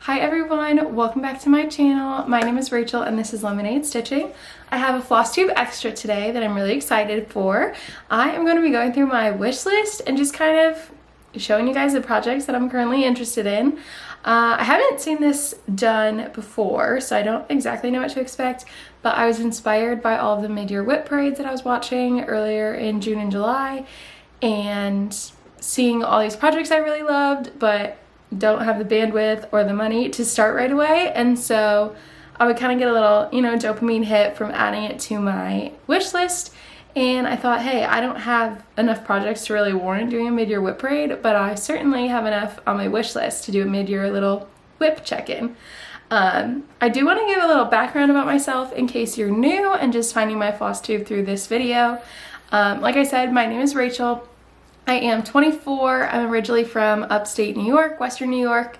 Hi everyone, welcome back to my channel. My name is Rachel and this is Lemonade Stitching. I have a Flosstube extra today that I'm really excited for. I am going to be going through my wish list and just kind of showing you guys the projects that I'm currently interested in. I haven't seen this done before, so I don't exactly know what to expect, but I was inspired by all of the mid-year whip parades that I was watching earlier in June and July, and seeing all these projects I really loved, but don't have the bandwidth or the money to start right away. And so I would kind of get a little, dopamine hit from adding it to my wish list. And I thought, hey, I don't have enough projects to really warrant doing a mid-year whip parade, but I certainly have enough on my wish list to do a mid-year little whip check-in. I do want to give a little background about myself in case you're new and just finding my Flosstube through this video. Like I said, my name is Rachel. I am 24. I'm originally from upstate New York, Western New York,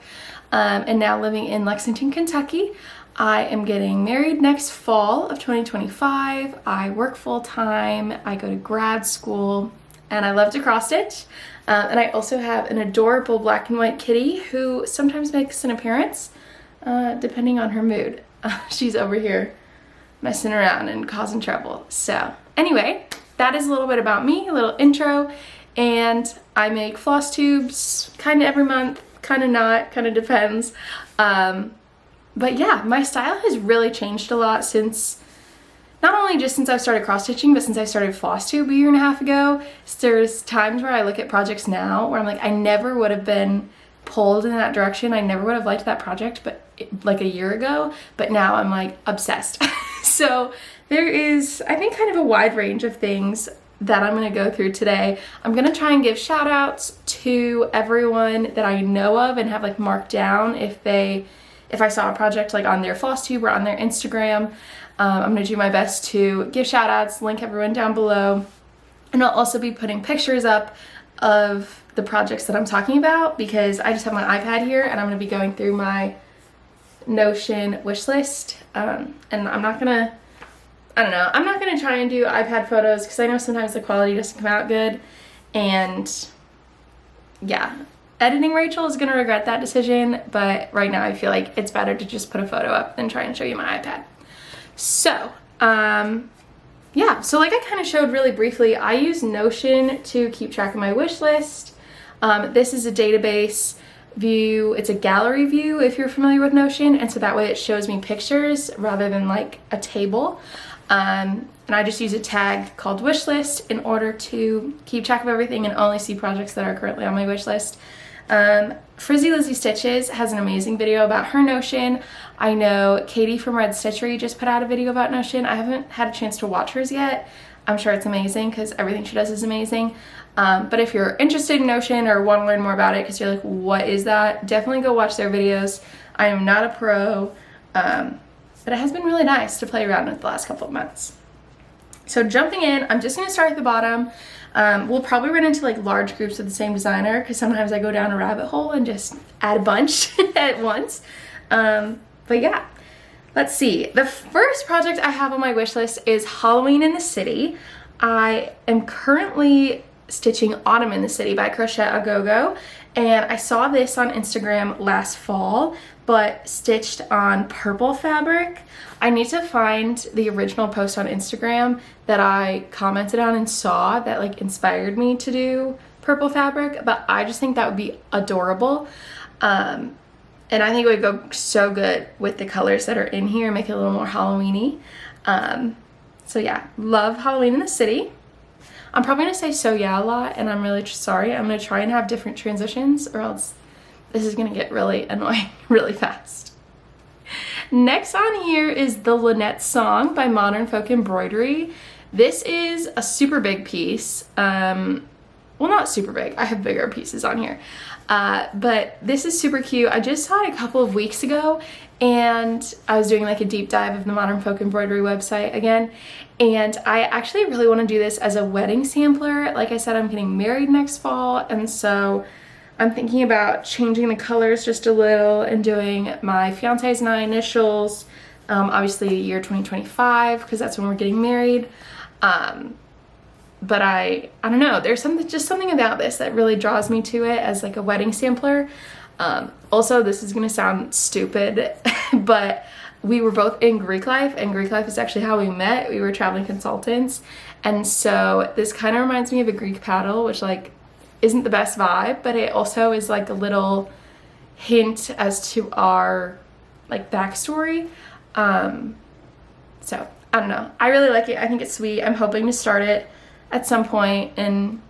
and now living in Lexington, Kentucky. I am getting married next fall of 2025. I work full-time, I go to grad school, and I love to cross stitch. And I also have an adorable black and white kitty who sometimes makes an appearance, depending on her mood. She's over here messing around and causing trouble. So anyway, that is a little bit about me, a little intro. And I make floss tubes kind of every month, kind of not, kind of depends. But yeah, my style has really changed a lot since, not only just since I've started cross stitching, but since I started Flosstube a year and a half ago. So there's times where I look at projects now where I'm like, I never would have been pulled in that direction. I never would have liked that project, but like a year ago, but now I'm like obsessed. So there is, I think, kind of a wide range of things that I'm going to go through today. I'm going to try and give shout outs to everyone that I know of and have like marked down if I saw a project like on their Flosstube or on their Instagram. I'm going to do my best to give shout outs, link everyone down below, and I'll also be putting pictures up of the projects that I'm talking about because I just have my iPad here and I'm going to be going through my Notion wish list, and I'm not going to try and do iPad photos because I know sometimes the quality doesn't come out good. And yeah, editing Rachel is going to regret that decision, but right now I feel like it's better to just put a photo up than try and show you my iPad. So, yeah, so like I kind of showed really briefly, I use Notion to keep track of my wish list. This is a database view. It's a gallery view if you're familiar with Notion, and so that way it shows me pictures rather than like a table. And I just use a tag called wishlist in order to keep track of everything and only see projects that are currently on my wish list. Frizzy Lizzy Stitches has an amazing video about her Notion. I know Katie from Red Stitchery just put out a video about Notion. I haven't had a chance to watch hers yet. I'm sure it's amazing because everything she does is amazing. But if you're interested in Notion or want to learn more about it because you're like, what is that? Definitely go watch their videos. I am not a pro. But it has been really nice to play around with the last couple of months. So jumping in, I'm just going to start at the bottom. We'll probably run into like large groups with the same designer because sometimes I go down a rabbit hole and just add a bunch at once. But yeah, let's see. The first project I have on my wish list is Halloween in the City. I am currently stitching Autumn in the City by Crochet A Go-Go, and I saw this on Instagram last fall, but stitched on purple fabric. I need to find the original post on Instagram that I commented on and saw that like inspired me to do purple fabric, but I just think that would be adorable. And I think it would go so good with the colors that are in here, make it a little more Halloween-y. So yeah, love Halloween in the City. I'm probably gonna say so yeah a lot, and I'm really sorry. I'm gonna try and have different transitions or else this is gonna get really annoying really fast. Next on here is the Lynette Song by Modern Folk Embroidery. This is a super big piece. Well, not super big. I have bigger pieces on here. But this is super cute. I just saw it a couple of weeks ago and I was doing like a deep dive of the Modern Folk Embroidery website again. And I actually really want to do this as a wedding sampler. Like I said, I'm getting married next fall, and so I'm thinking about changing the colors just a little and doing my fiance's and I initials, obviously year 2025 because that's when we're getting married. But I don't know, there's just something about this that really draws me to it as like a wedding sampler. Also, this is gonna sound stupid, but we were both in Greek life, and Greek life is actually how we met. We were traveling consultants, and so this kind of reminds me of a Greek paddle, which like isn't the best vibe, but it also is like a little hint as to our like backstory. So I don't know, I really like it. I think it's sweet. I'm hoping to start it at some point and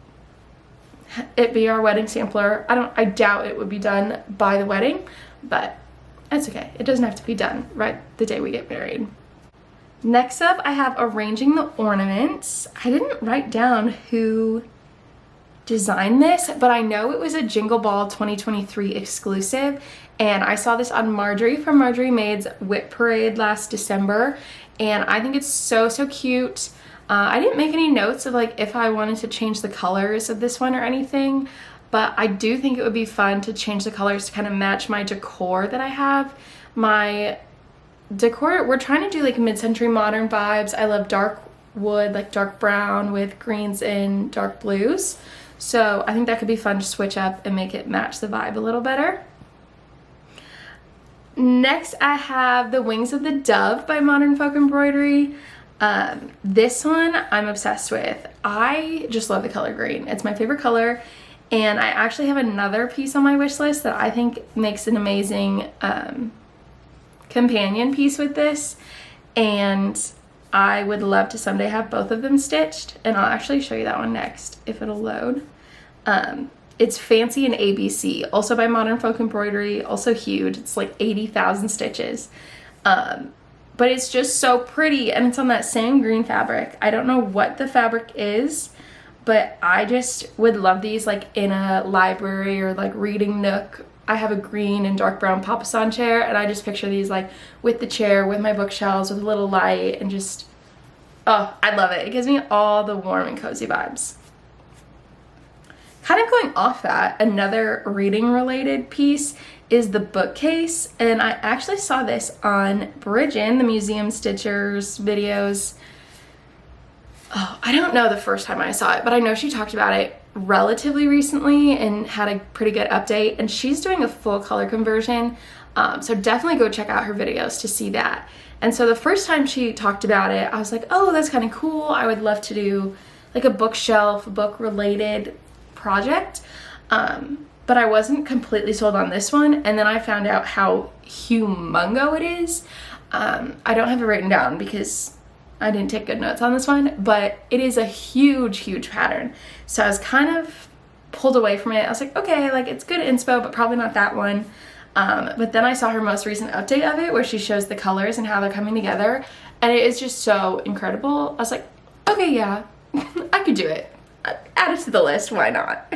it be our wedding sampler. I doubt it would be done by the wedding, but that's okay. It doesn't have to be done right the day we get married. Next up, I have arranging the ornaments. I didn't write down who designed this, but I know it was a Jingle Ball 2023 exclusive, and I saw this on Marjorie from Marjorie Made's Whip Parade last December, and I think it's so cute. I didn't make any notes of like if I wanted to change the colors of this one or anything, but I do think it would be fun to change the colors to kind of match my decor that I have. My decor, we're trying to do like mid-century modern vibes. I love dark wood, like dark brown with greens and dark blues. So I think that could be fun to switch up and make it match the vibe a little better. Next, I have the Wings of the Dove by Modern Folk Embroidery. This one I'm obsessed with. I just love the color green. It's my favorite color, and I actually have another piece on my wish list that I think makes an amazing companion piece with this, and I would love to someday have both of them stitched, and I'll actually show you that one next if it'll load. It's Fancy and ABC, also by Modern Folk Embroidery, also huge. It's like 80,000 stitches. But it's just so pretty, and it's on that same green fabric. I don't know what the fabric is, but I just would love these like in a library or like reading nook. I have a green and dark brown papasan chair, and I just picture these like with the chair, with my bookshelves, with a little light, and just, oh, I love it. It gives me all the warm and cozy vibes. Kind of going off that, another reading related piece is the bookcase, and I actually saw this on Bridget, the Museum Stitchers videos. Oh, I don't know the first time I saw it, but I know she talked about it relatively recently and had a pretty good update, and she's doing a full color conversion, so definitely go check out her videos to see that. And so the first time she talked about it, I was like, oh, that's kind of cool. I would love to do like a bookshelf, book related project. But I wasn't completely sold on this one, and then I found out how humongo it is. I don't have it written down because I didn't take good notes on this one, but it is a huge pattern. So I was kind of pulled away from it. I was like, okay, like it's good inspo, but probably not that one. But then I saw her most recent update of it where she shows the colors and how they're coming together, and it is just so incredible. I was like, okay, yeah, I could do it. Add it to the list, why not?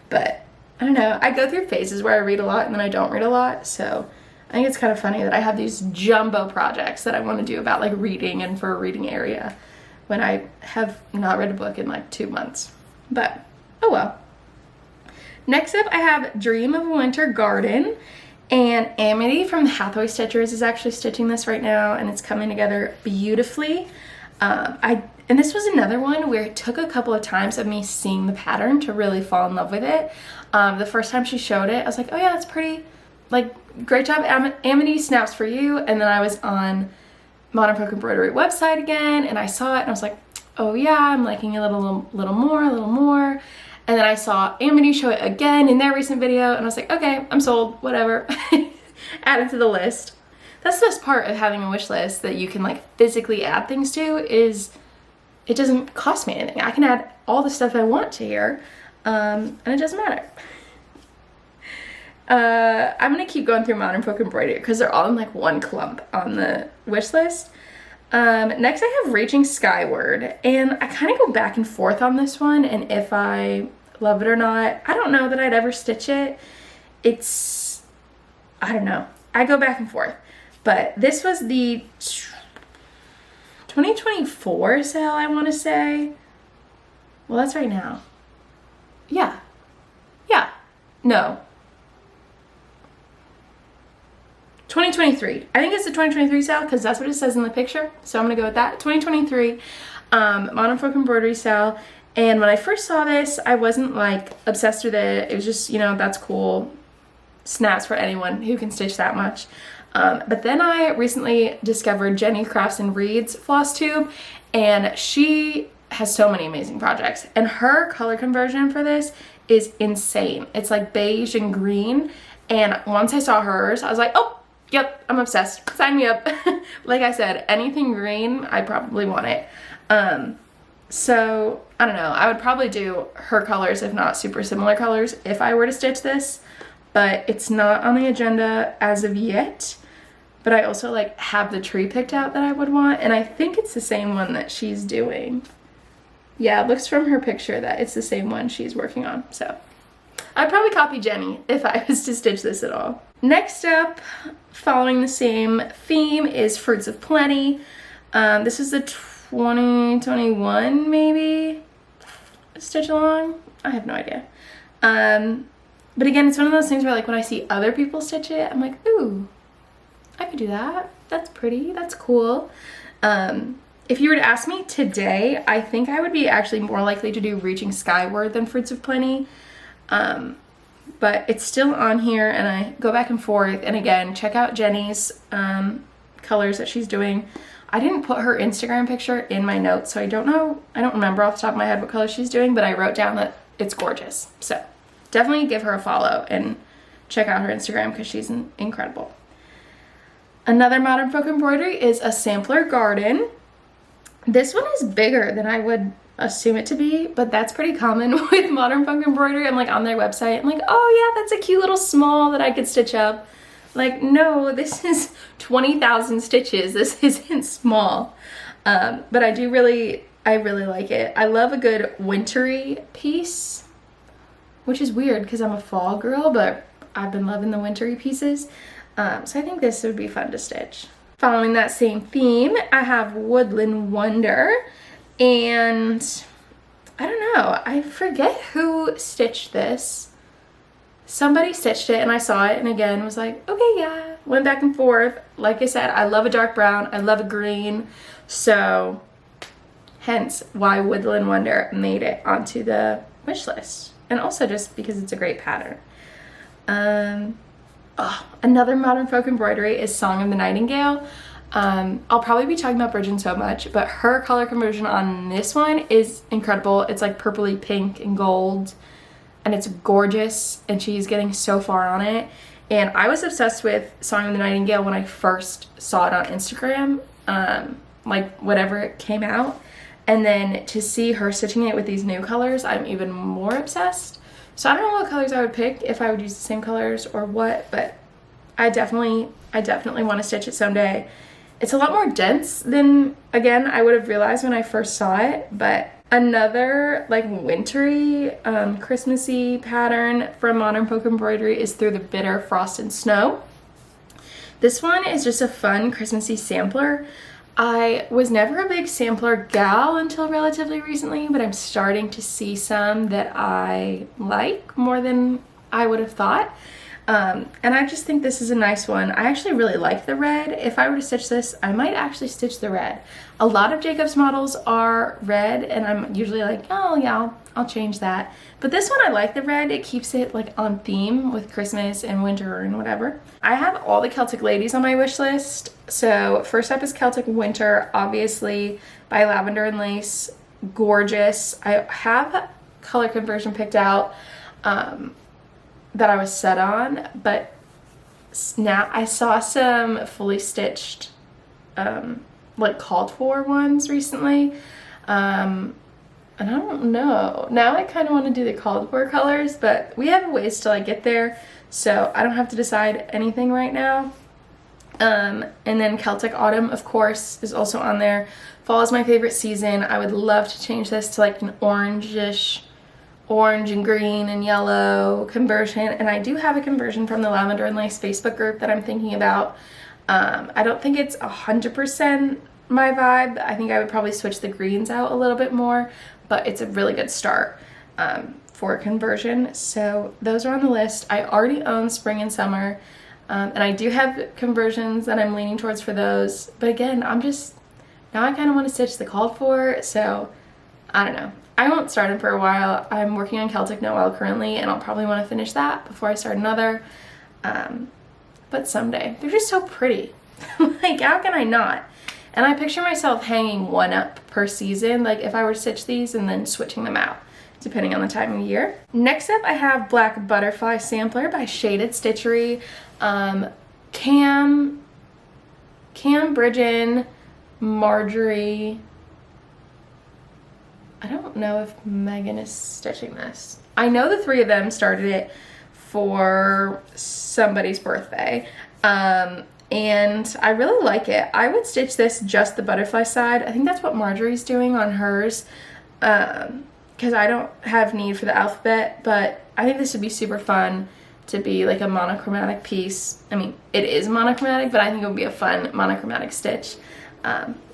But I don't know, I go through phases where I read a lot and then I don't read a lot, so I think it's kind of funny that I have these jumbo projects that I want to do about like reading and for a reading area when I have not read a book in like 2 months. But oh well. Next up, I have Dream of a Winter Garden, and Amity from the Hathaway Stitchers is actually stitching this right now, and it's coming together beautifully. And this was another one where it took a couple of times of me seeing the pattern to really fall in love with it. The first time she showed it, I was like, oh yeah, it's pretty, like, great job, Amity, snaps for you. And then I was on Modern Folk Embroidery website again, and I saw it, and I was like, oh yeah, I'm liking it a little more. And then I saw Amity show it again in their recent video, and I was like, okay, I'm sold, whatever. Add it to the list. That's the best part of having a wish list that you can like physically add things to, is it doesn't cost me anything. I can add all the stuff I want to here, and it doesn't matter. I'm gonna keep going through Modern Folk Embroidery because they're all in like one clump on the wish list. Next I have Reaching Skyward, and I kind of go back and forth on this one and if I love it or not. I don't know that I'd ever stitch it. I don't know. I go back and forth. But this was the 2024 sale, I want to say. Well, that's right now. Yeah. No. 2023. I think it's the 2023 sale because that's what it says in the picture. So I'm going to go with that. 2023 Modern Folk Embroidery sale. And when I first saw this, I wasn't like obsessed with it. It was just, you know, that's cool. snaps for anyone who can stitch that much. But then I recently discovered Jenny Crafts and Reed's Flosstube, and she has so many amazing projects, and her color conversion for this is insane. It's like beige and green, and once I saw hers, I was like, oh, yep, I'm obsessed. Sign me up. Like I said, anything green, I probably want it. So I don't know, I would probably do her colors, if not super similar colors, if I were to stitch this, but it's not on the agenda as of yet. But I also like have the tree picked out that I would want, and I think it's the same one that she's doing. Yeah, it looks from her picture that it's the same one she's working on. So I'd probably copy Jenny if I was to stitch this at all. Next up, following the same theme, is Fruits of Plenty. This is the 2021 maybe stitch along. I have no idea. But again, it's one of those things where like when I see other people stitch it, I'm like, ooh, I could do that. That's pretty. That's cool. If you were to ask me today, I think I would be actually more likely to do Reaching Skyward than Fruits of Plenty. But it's still on here, and I go back and forth. And again, check out Jenny's colors that she's doing. I didn't put her Instagram picture in my notes, so I don't know. I don't remember off the top of my head what color she's doing, but I wrote down that it's gorgeous. So definitely give her a follow and check out her Instagram because she's incredible. Another Modern Folk embroidery is a Sampler Garden. This one is bigger than I would assume it to be, but that's pretty common with Modern Folk embroidery. I'm like on their website, I'm like, oh yeah, that's a cute little small that I could stitch up. Like, no, this is 20,000 stitches. This isn't small. But I really like it. I love a good wintry piece, which is weird because I'm a fall girl, but I've been loving the wintry pieces. So I think this would be fun to stitch. Following that same theme, I have Woodland Wonder, and I don't know, I forget who stitched this. Somebody stitched it and I saw it and again was like, okay, yeah, went back and forth. Like I said, I love a dark brown, I love a green, so hence why Woodland Wonder made it onto the wish list, and also just because it's a great pattern. Another Modern Folk embroidery is Song of the Nightingale. I'll probably be talking about Bridget so much, but her color conversion on this one is incredible. It's like purpley pink and gold, and it's gorgeous, and she's getting so far on it. And I was obsessed with Song of the Nightingale when I first saw it on Instagram, like whatever it came out. And then to see her stitching it with these new colors, I'm even more obsessed. So I don't know what colors I would pick, if I would use the same colors or what, but I definitely want to stitch it someday. It's a lot more dense than, again, I would have realized when I first saw it, but another like wintry, Christmassy pattern from Modern Folk embroidery is Through the Bitter Frost and Snow. This one is just a fun Christmassy sampler. I was never a big sampler gal until relatively recently, but I'm starting to see some that I like more than I would have thought. And I just think this is a nice one. I actually really like the red. If I were to stitch this, I might actually stitch the red. A lot of Jacob's models are red, and I'm usually like, oh yeah, I'll change that. But this one, I like the red. It keeps it like on theme with Christmas and winter and whatever. I have all the Celtic ladies on my wish list. So first up is Celtic Winter, obviously by Lavender and Lace. Gorgeous. I have color conversion picked out that I was set on, but now I saw some fully stitched like called for ones recently, and I don't know, now I kind of want to do the called for colors, but we have a ways till I get there, so I don't have to decide anything right now. And then Celtic Autumn, of course, is also on there. Fall is my favorite season. I would love to change this to like an orange and green and yellow conversion, and I do have a conversion from the Lavender and Lace Facebook group that I'm thinking about. I don't think it's 100% my vibe. I think I would probably switch the greens out a little bit more, but it's a really good start for a conversion. So those are on the list. I already own Spring and Summer, and I do have conversions that I'm leaning towards for those, but again, now I kind of want to stitch the called for, so I don't know. I won't start them for a while. I'm working on Celtic Noel currently, and I'll probably want to finish that before I start another. But someday. They're just so pretty. Like, how can I not? And I picture myself hanging one up per season, like if I were to stitch these and then switching them out, depending on the time of year. Next up, I have Black Butterfly Sampler by Shaded Stitchery. Cam, Bridgen, Marjorie. I don't know if Megan is stitching this. I know the three of them started it for somebody's birthday. And I really like it. I would stitch this just the butterfly side. I think that's what Marjorie's doing on hers, because I don't have need for the alphabet, but I think this would be super fun to be like a monochromatic piece. I mean, it is monochromatic, but I think it would be a fun monochromatic stitch.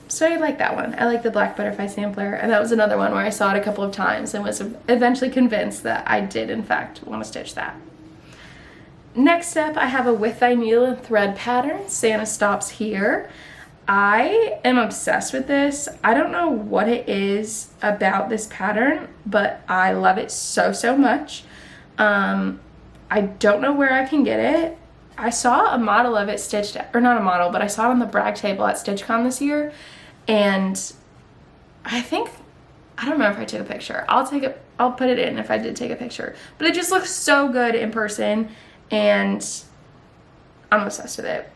So I like that one. I like the Black Butterfly Sampler, and that was another one where I saw it a couple of times and was eventually convinced that I did in fact want to stitch that. Next up, I have a With Thy Needle and Thread pattern, Santa Stops Here. I am obsessed with this. I don't know what it is about this pattern, but I love it so, so much. I don't know where I can get it. I saw a model of it stitched, or not a model, but I saw it on the brag table at StitchCon this year, and I don't know if I took a picture. I'll put it in if I did take a picture. But it just looks so good in person, and I'm obsessed with it.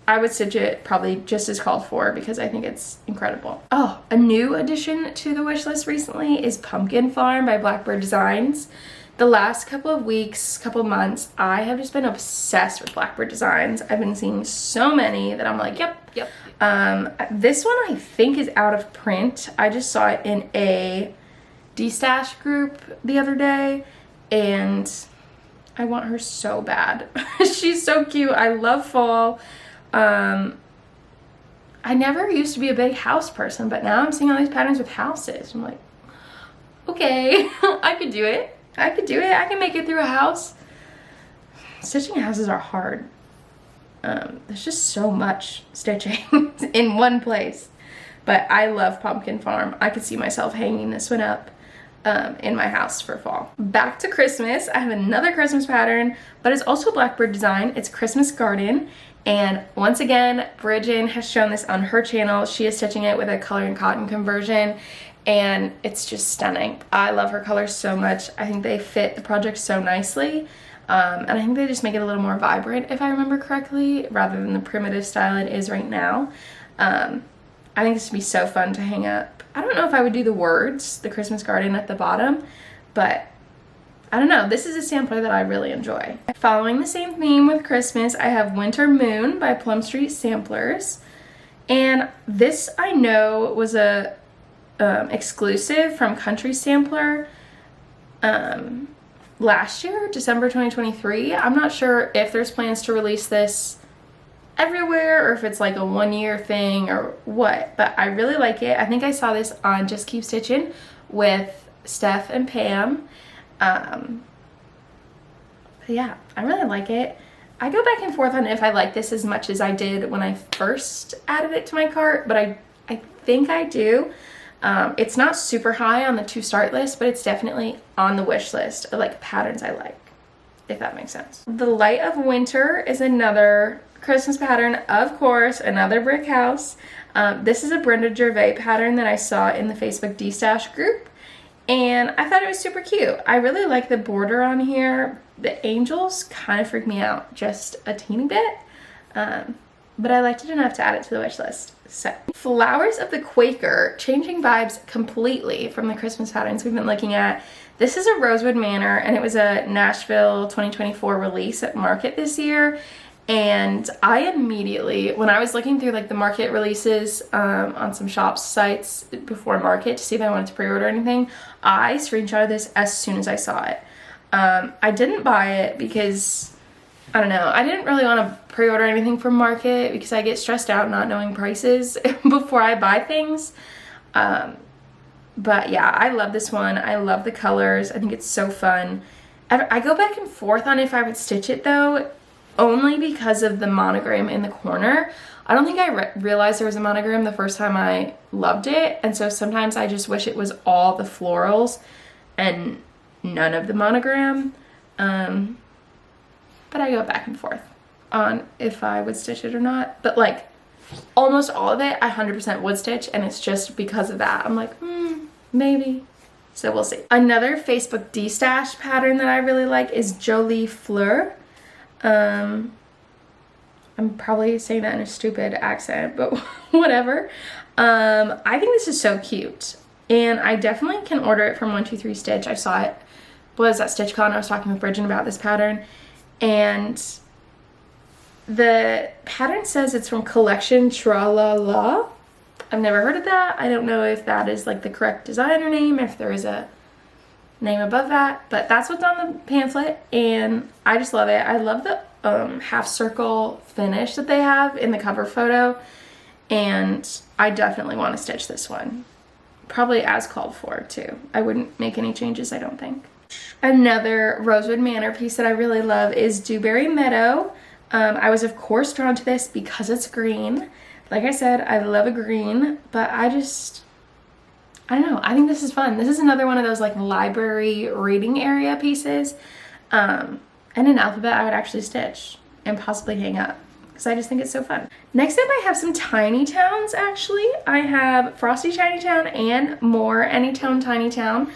I would stitch it probably just as called for because I think it's incredible. Oh, a new addition to the wish list recently is Pumpkin Farm by Blackbird Designs. The last couple of weeks, couple of months, I have just been obsessed with Blackbird Designs. I've been seeing so many that I'm like, yep. This one I think is out of print. I just saw it in a D-Stash group the other day, and I want her so bad. She's so cute. I love fall. I never used to be a big house person, but now I'm seeing all these patterns with houses. I'm like, okay, I could do it. I can make it through a house. Stitching houses are hard. There's just so much stitching in one place. But I love Pumpkin Farm. I could see myself hanging this one up in my house for fall. Back to Christmas. I have another Christmas pattern, but it's also a Blackbird design. It's Christmas Garden. And once again, Bridgen has shown this on her channel. She is stitching it with a color and cotton conversion, and it's just stunning. I love her colors so much. I think they fit the project so nicely. And I think they just make it a little more vibrant, if I remember correctly, rather than the primitive style it is right now. I think this would be so fun to hang up. I don't know if I would do the words, the Christmas Garden at the bottom, but I don't know. This is a sampler that I really enjoy. Following the same theme with Christmas, I have Winter Moon by Plum Street Samplers. And this I know was a exclusive from Country Sampler last year, December 2023. I'm not sure if there's plans to release this everywhere or if it's like a one-year thing or what, but I really like it. I think I saw this on Just Keep Stitching with Steph and Pam. But yeah, I really like it. I go back and forth on if I like this as much as I did when I first added it to my cart, but I think I do. It's not super high on the to start list, but it's definitely on the wish list of like patterns I like, if that makes sense. The Light of Winter is another Christmas pattern, of course, another brick house. This is a Brenda Gervais pattern that I saw in the Facebook D-Stash group, and I thought it was super cute. I really like the border on here. The angels kind of freak me out just a teeny bit, but I liked it enough to add it to the wish list. So, Flowers of the Quaker, changing vibes completely from the Christmas patterns we've been looking at. This is a Rosewood Manor, and it was a Nashville 2024 release at Market this year. And I immediately, when I was looking through like the Market releases on some shop sites before Market to see if I wanted to pre-order anything, I screenshotted this as soon as I saw it. I didn't buy it because, I don't know, I didn't really want to pre-order anything from Market because I get stressed out not knowing prices before I buy things. But yeah, I love this one. I love the colors. I think it's so fun. I go back and forth on if I would stitch it though, only because of the monogram in the corner. I don't think I realized there was a monogram the first time I loved it, and so sometimes I just wish it was all the florals and none of the monogram. But but I go back and forth on if I would stitch it or not. But like almost all of it I 100% would stitch, and it's just because of that I'm like maybe. So we'll see. Another Facebook D-stash pattern that I really like is Jolie Fleur. I'm probably saying that in a stupid accent, but whatever. I think this is so cute, and I definitely can order it from 123 Stitch. I saw it was at StitchCon. I was talking with Bridget about this pattern, and the pattern says it's from collection Tra-La-La. I've never heard of that. I don't know if that is like the correct designer name, if there is a name above that, but that's what's on the pamphlet, and I just love it. I love the half circle finish that they have in the cover photo, and I definitely want to stitch this one. Probably as called for too. I wouldn't make any changes, I don't think. Another Rosewood Manor piece that I really love is Dewberry Meadow. I was of course drawn to this because it's green. Like I said, I love a green, but I don't know, I think this is fun. This is another one of those like library reading area pieces. And an alphabet I would actually stitch and possibly hang up because I just think it's so fun. Next up I have some Tiny Towns actually. I have Frosty Tiny Town and more Anytown Tiny Town.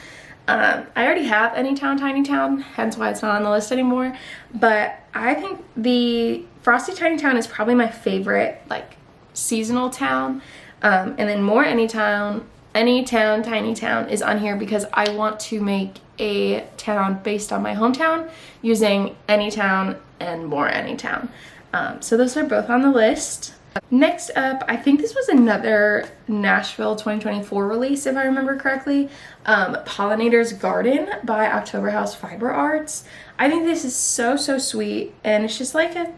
I already have Anytown Tiny Town, hence why it's not on the list anymore. But I think the Frosty Tiny Town is probably my favorite like seasonal town, and then more Anytown Tiny Town is on here because I want to make a town based on my hometown using Anytown and more Anytown. So those are both on the list. Next up, I think this was another Nashville 2024 release if I remember correctly, Pollinator's Garden by October House Fiber Arts. I think this is so sweet, and it's just like a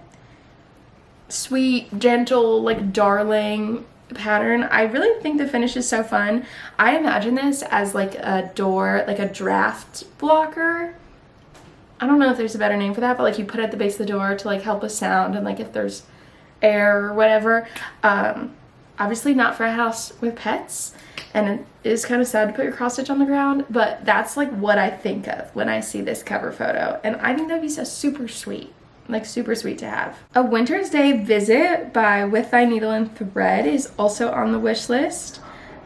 sweet, gentle, like darling pattern. I really think the finish is so fun. I imagine this as like a door, like a draft blocker. I don't know if there's a better name for that, but like you put it at the base of the door to like help with sound and like if there's air or whatever. Obviously not for a house with pets, and it is kind of sad to put your cross stitch on the ground, but that's like what I think of when I see this cover photo, and I think that'd be so super sweet. Like super sweet to have. A Winter's Day Visit by With Thy Needle and Thread is also on the wish list.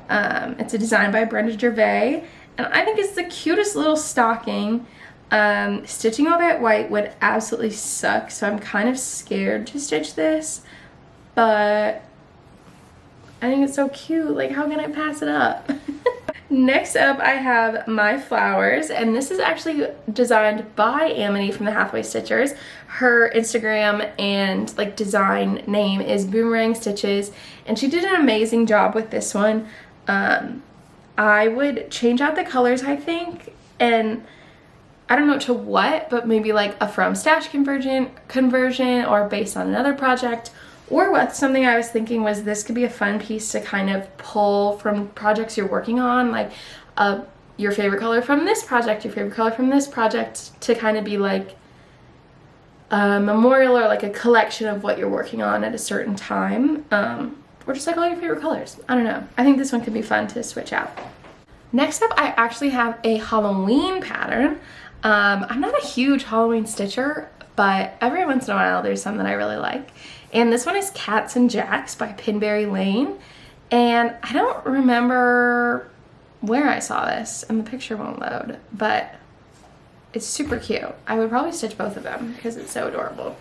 It's a design by Brenda Gervais, and I think it's the cutest little stocking. Stitching all that white would absolutely suck, so I'm kind of scared to stitch this, but I think it's so cute. Like, how can I pass it up? Next up, I have My Flowers, and this is actually designed by Amity from the Hathaway Stitchers. Her Instagram and like design name is Boomerang Stitches, and she did an amazing job with this one. I would change out the colors, I think, and I don't know to what, but maybe like a from stash conversion or based on another project. Or what something I was thinking was this could be a fun piece to kind of pull from projects you're working on, like your favorite color from this project, your favorite color from this project, to kind of be like a memorial or like a collection of what you're working on at a certain time, or just like all your favorite colors. I don't know. I think this one could be fun to switch out. Next up, I actually have a Halloween pattern. I'm not a huge Halloween stitcher, but every once in a while there's some that I really like. And this one is Cats and Jacks by Pinberry Lane. And I don't remember where I saw this, and the picture won't load, but it's super cute. I would probably stitch both of them because it's so adorable.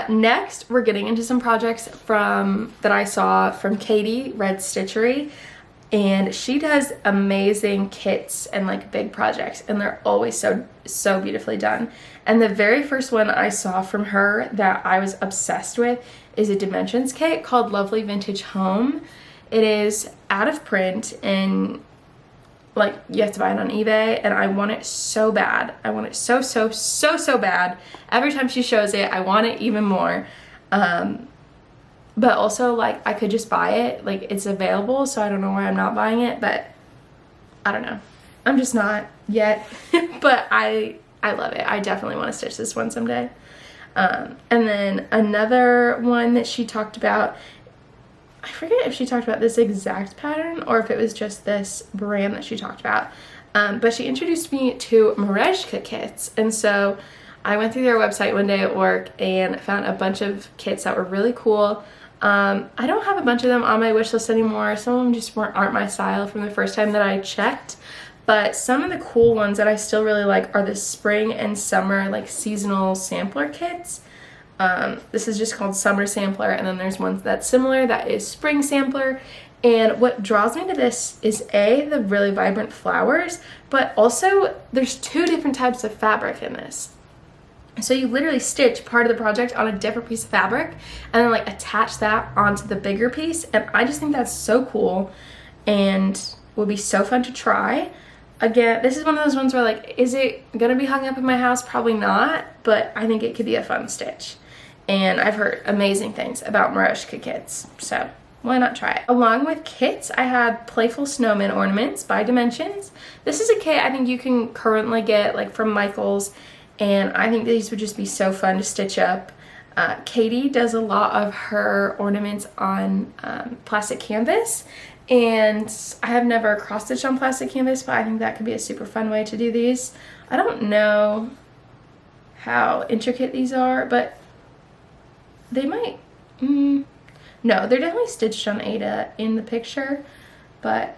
Next, we're getting into some projects that I saw from Katie Red Stitchery. And she does amazing kits and like big projects, and they're always so beautifully done. And the very first one I saw from her that I was obsessed with is a Dimensions kit called Lovely Vintage Home. It is out of print, and like you have to buy it on eBay, and I want it so bad. I want it so bad. Every time she shows it, I want it even more. But also, like, I could just buy it. Like, it's available, so I don't know why I'm not buying it, but I don't know. I'm just not yet. But I love it. I definitely want to stitch this one someday. And then another one that she talked about, I forget if she talked about this exact pattern or if it was just this brand that she talked about. But she introduced me to Mareska kits, and so I went through their website one day at work and found a bunch of kits that were really cool. I don't have a bunch of them on my wish list anymore. Some of them just aren't my style from the first time that I checked. But some of the cool ones that I still really like are the spring and summer like seasonal sampler kits. This is just called Summer Sampler, and then there's one that's similar that is Spring Sampler. And what draws me to this is the really vibrant flowers, but also there's 2 different types of fabric in this. So you literally stitch part of the project on a different piece of fabric and then like attach that onto the bigger piece. And I just think that's so cool and would be so fun to try. Again, this is one of those ones where like, is it gonna be hung up in my house? Probably not, but I think it could be a fun stitch. And I've heard amazing things about Mareska kits, so why not try it? Along with kits, I had Playful Snowman Ornaments by Dimensions. This is a kit I think you can currently get like from Michael's, and I think these would just be so fun to stitch up. Katie does a lot of her ornaments on plastic canvas, and I have never cross-stitched on plastic canvas, but I think that could be a super fun way to do these. I don't know how intricate these are, but they might, no, they're definitely stitched on Ada in the picture, but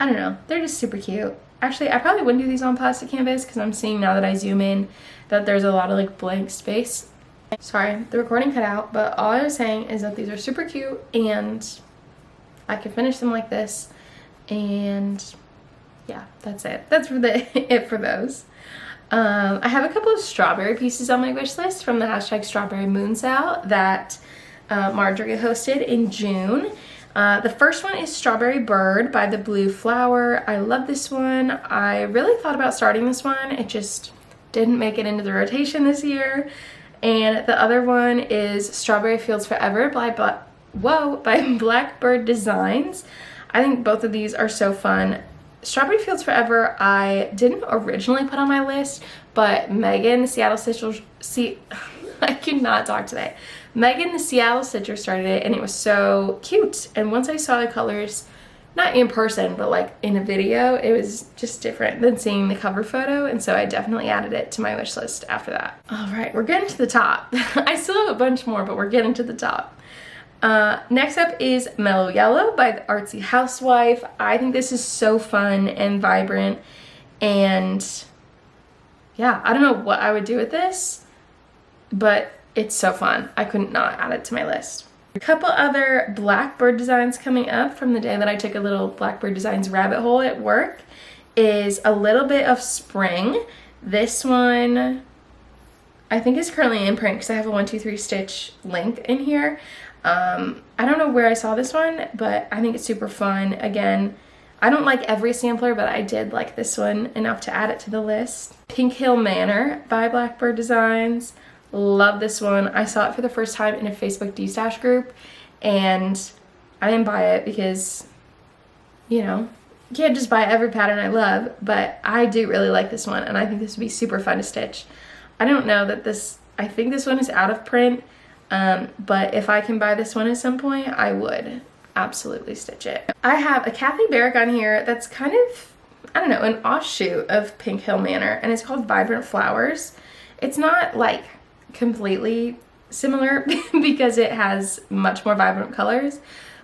I don't know, they're just super cute. Actually, I probably wouldn't do these on plastic canvas because I'm seeing now that I zoom in that there's a lot of like blank space. Sorry, the recording cut out, but all I was saying is that these are super cute and I could finish them like this, and yeah, that's it. That's for it for those. I have a couple of strawberry pieces on my wish list from the hashtag Strawberry Moon Sale that Marjorie hosted in June. The first one is Strawberry Bird by the Blue Flower. I love this one. I really thought about starting this one. It just didn't make it into the rotation this year. And the other one is Strawberry Fields Forever by Blackbird Designs. I think both of these are so fun. Strawberry Fields Forever I didn't originally put on my list, but Megan, the Seattle Stitcher, I cannot talk today. Megan, the Seattle Stitcher, started it, and it was so cute. And once I saw the colors, not in person, but like in a video, it was just different than seeing the cover photo, and so I definitely added it to my wish list after that. All right, we're getting to the top. I still have a bunch more, but we're getting to the top. Next up is Mellow Yellow by the Artsy Housewife. I think this is so fun and vibrant, and yeah, I don't know what I would do with this, but it's so fun. I couldn't not add it to my list. A couple other Blackbird designs coming up from the day that I took a little Blackbird Designs rabbit hole at work is a little bit of spring. This one I think is currently in print because I have a 1, 2, 3 stitch link in here. I don't know where I saw this one, but I think it's super fun. Again, I don't like every sampler, but I did like this one enough to add it to the list. Pink Hill Manor by Blackbird Designs. Love this one. I saw it for the first time in a Facebook D-Stash group, and I didn't buy it because, you know, you can't just buy every pattern I love, but I do really like this one, and I think this would be super fun to stitch. I don't know that I think this one is out of print, but if I can buy this one at some point, I would absolutely stitch it. I have a Kathy Barrick on here that's kind of, I don't know, an offshoot of Pink Hill Manor, and it's called Vibrant Flowers. It's not like completely similar because it has much more vibrant colors,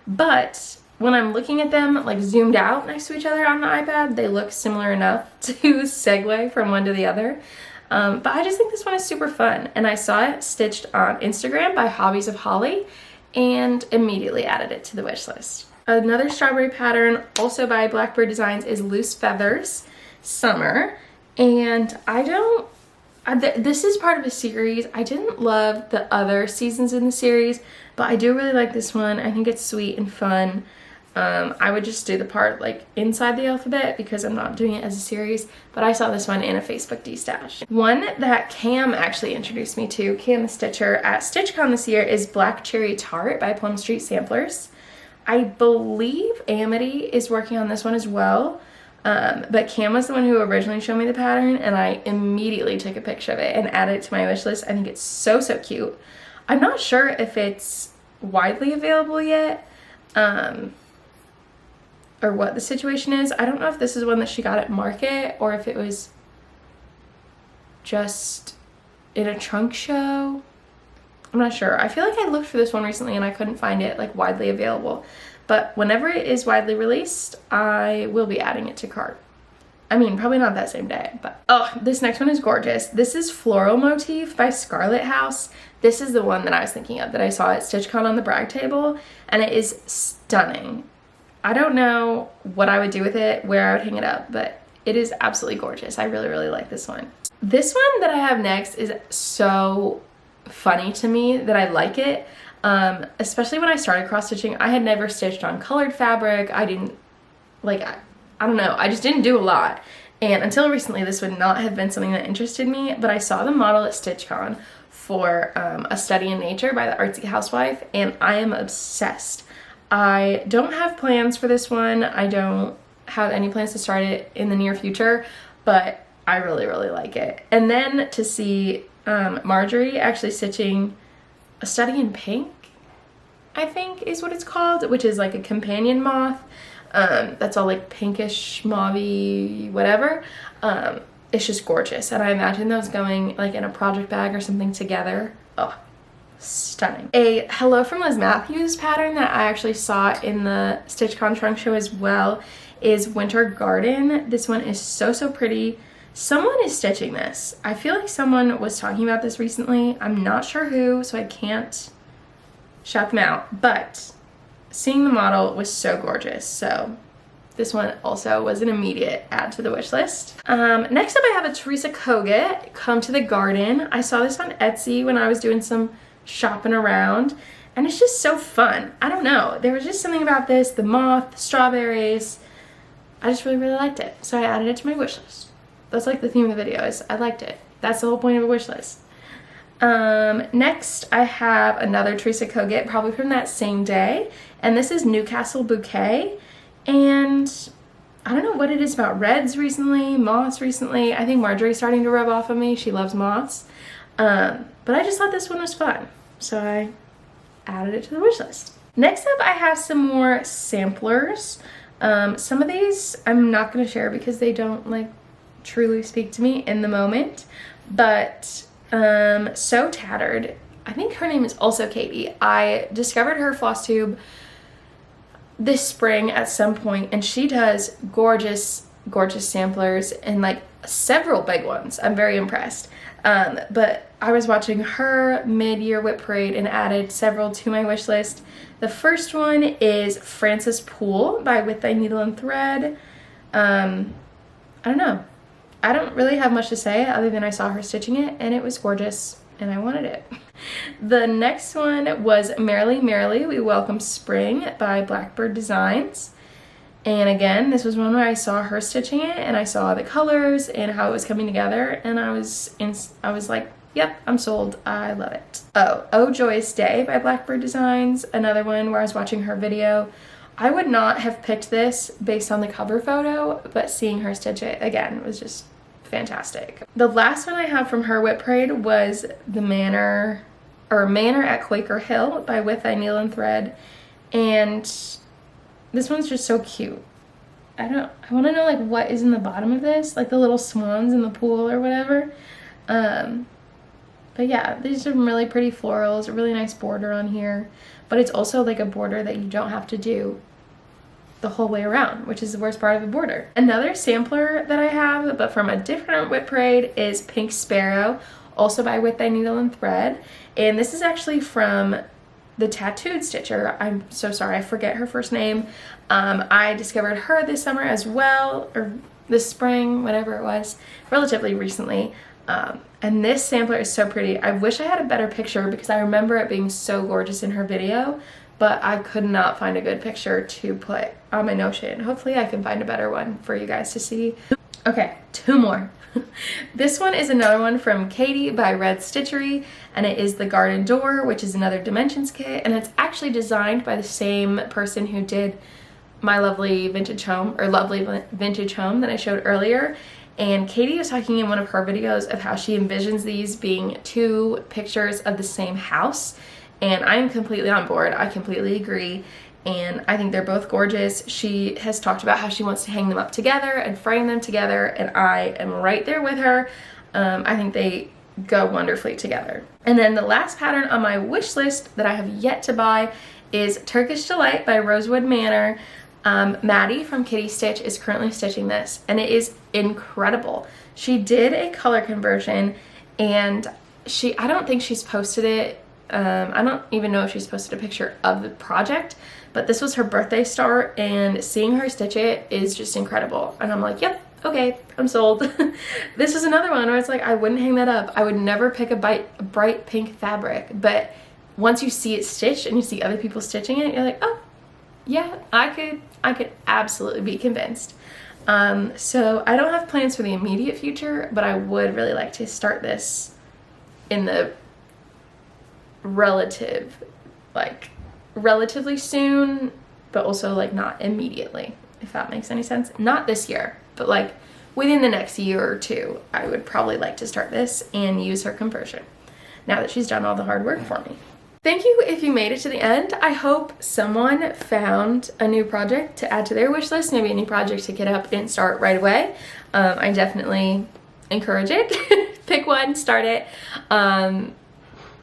but when I'm looking at them like zoomed out next to each other on the iPad, they look similar enough to segue from one to the other. But I just think this one is super fun, and I saw it stitched on Instagram by Hobbies of Holly and immediately added it to the wish list. Another strawberry pattern also by Blackbird Designs is Loose Feathers Summer, and this is part of a series. I didn't love the other seasons in the series, but I do really like this one. I think it's sweet and fun. I would just do the part like inside the alphabet because I'm not doing it as a series, but I saw this one in a Facebook D-Stash. One that Cam actually introduced me to, Cam the Stitcher, at StitchCon this year is Black Cherry Tart by Plum Street Samplers. I believe Amity is working on this one as well, but Cam was the one who originally showed me the pattern, and I immediately took a picture of it and added it to my wish list. I think it's so, so cute. I'm not sure if it's widely available yet, or what the situation is. I don't know if this is one that she got at Market or if it was just in a trunk show. I'm not sure. I feel like I looked for this one recently and I couldn't find it like widely available. But whenever it is widely released, I will be adding it to cart. I mean, probably not that same day, but oh, this next one is gorgeous. This is Floral Motif by Scarlet House. This is the one that I was thinking of that I saw at StitchCon on the brag table, and it is stunning. I don't know what I would do with it, where I would hang it up, but it is absolutely gorgeous. I really, really like this one. This one that I have next is so funny to me that I like it. Especially when I started cross stitching, I had never stitched on colored fabric. I didn't like, I don't know, I just didn't do a lot. And until recently, this would not have been something that interested me, but I saw the model at StitchCon for A Study in Nature by the Artsy Housewife, and I am obsessed. I don't have plans for this one. I don't have any plans to start it in the near future, but I really, really like it. And then to see Marjorie actually stitching A Study in Pink, I think is what it's called, which is like a companion moth. That's all like pinkish, mauvey, whatever. It's just gorgeous. And I imagine those going like in a project bag or something together. Oh, stunning. A Hello from Liz Matthews pattern that I actually saw in the StitchCon trunk show as well is Winter Garden. This one is so, so pretty. Someone is stitching this. I feel like someone was talking about this recently. I'm not sure who, so I can't shout them out, but seeing the model was so gorgeous. So this one also was an immediate add to the wish list. Next up I have a Teresa Kogut, Come to the Garden. I saw this on Etsy when I was doing some shopping around, and it's just so fun. I don't know, there was just something about this, the moth, the strawberries. I just really, really liked it. So I added it to my wish list. That's like the theme of the video, is I liked it. That's the whole point of a wish list. Next I have another Teresa Kogut, probably from that same day, and this is Newcastle Bouquet. And I don't know what it is about reds recently, moths recently. I think Marjorie's starting to rub off on me. She loves moths. But I just thought this one was fun, so I added it to the wish list. Next up I have some more samplers. Some of these I'm not going to share because they don't like truly speak to me in the moment, but So Tattered, I think her name is also Katie. I discovered her Flosstube this spring at some point, and she does gorgeous, gorgeous samplers and like several big ones. I'm very impressed. But I was watching her mid-year whip parade and added several to my wish list. The first one is Frances Poole by With Thy Needle and Thread. I don't know. I don't really have much to say other than I saw her stitching it and it was gorgeous and I wanted it. The next one was Merrily Merrily We Welcome Spring by Blackbird Designs. And again, this was one where I saw her stitching it and I saw the colors and how it was coming together, and I was like, yep, I'm sold. I love it. Oh Joyous Day by Blackbird Designs, another one where I was watching her video. I would not have picked this based on the cover photo, but seeing her stitch it again was just fantastic. The last one I have from her whip parade was the Manor at Quaker Hill by With Thy Needle and Thread, and this one's just so cute. I want to know like what is in the bottom of this, like the little swans in the pool or whatever. But yeah, these are really pretty florals, a really nice border on here, but it's also like a border that you don't have to do the whole way around, which is the worst part of the border. Another sampler that I have, but from a different whip parade, is Pink Sparrow, also by With Thy Needle and Thread, and this is actually from the Tattooed Stitcher. I'm so sorry, I forget her first name. I discovered her this summer as well, or this spring, whatever it was, relatively recently. And this sampler is so pretty. I wish I had a better picture because I remember it being so gorgeous in her video, but I could not find a good picture to put on my Notion. Hopefully I can find a better one for you guys to see. Okay, two more. This one is another one from Katie by Red Stitchery, and it is the Garden Door, which is another Dimensions kit, and it's actually designed by the same person who did my lovely vintage home, or lovely vintage home that I showed earlier. And Katie was talking in one of her videos of how she envisions these being two pictures of the same house, and I'm completely on board. I completely agree, and I think they're both gorgeous. She has talked about how she wants to hang them up together and frame them together, and I am right there with her. I think they go wonderfully together. And then the last pattern on my wish list that I have yet to buy is Turkish Delight by Rosewood Manor. Maddie from Kitty Stitch is currently stitching this, and it is incredible. She did a color conversion, and I don't think she's posted it. I don't even know if she's posted a picture of the project, but this was her birthday start, and seeing her stitch it is just incredible. And I'm like, yep, okay, I'm sold. This is another one where it's like, I wouldn't hang that up. I would never pick a bright pink fabric, but once you see it stitched and you see other people stitching it, you're like, oh, yeah, I could absolutely be convinced. So I don't have plans for the immediate future, but I would really like to start this in the relatively soon, but also like not immediately, if that makes any sense. Not this year, but like within the next year or two, I would probably like to start this and use her conversion now that she's done all the hard work for me. Thank you if you made it to the end. I hope someone found a new project to add to their wish list, maybe a new project to get up and start right away. I definitely encourage it. Pick one, start it.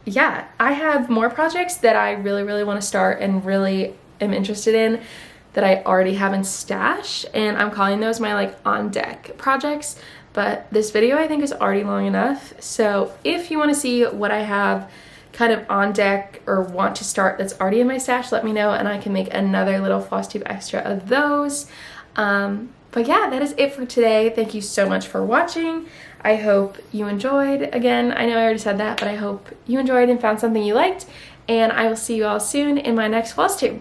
Yeah, I have more projects that I really want to start and really am interested in that I already have in stash, and I'm calling those my like on deck projects. But this video I think is already long enough, so if you want to see what I have kind of on deck or want to start that's already in my stash, let me know and I can make another little Flosstube extra of those. But yeah, that is it for today. Thank you so much for watching. I hope you enjoyed. Again, I know I already said that, but I hope you enjoyed and found something you liked, and I will see you all soon in my next Flosstube.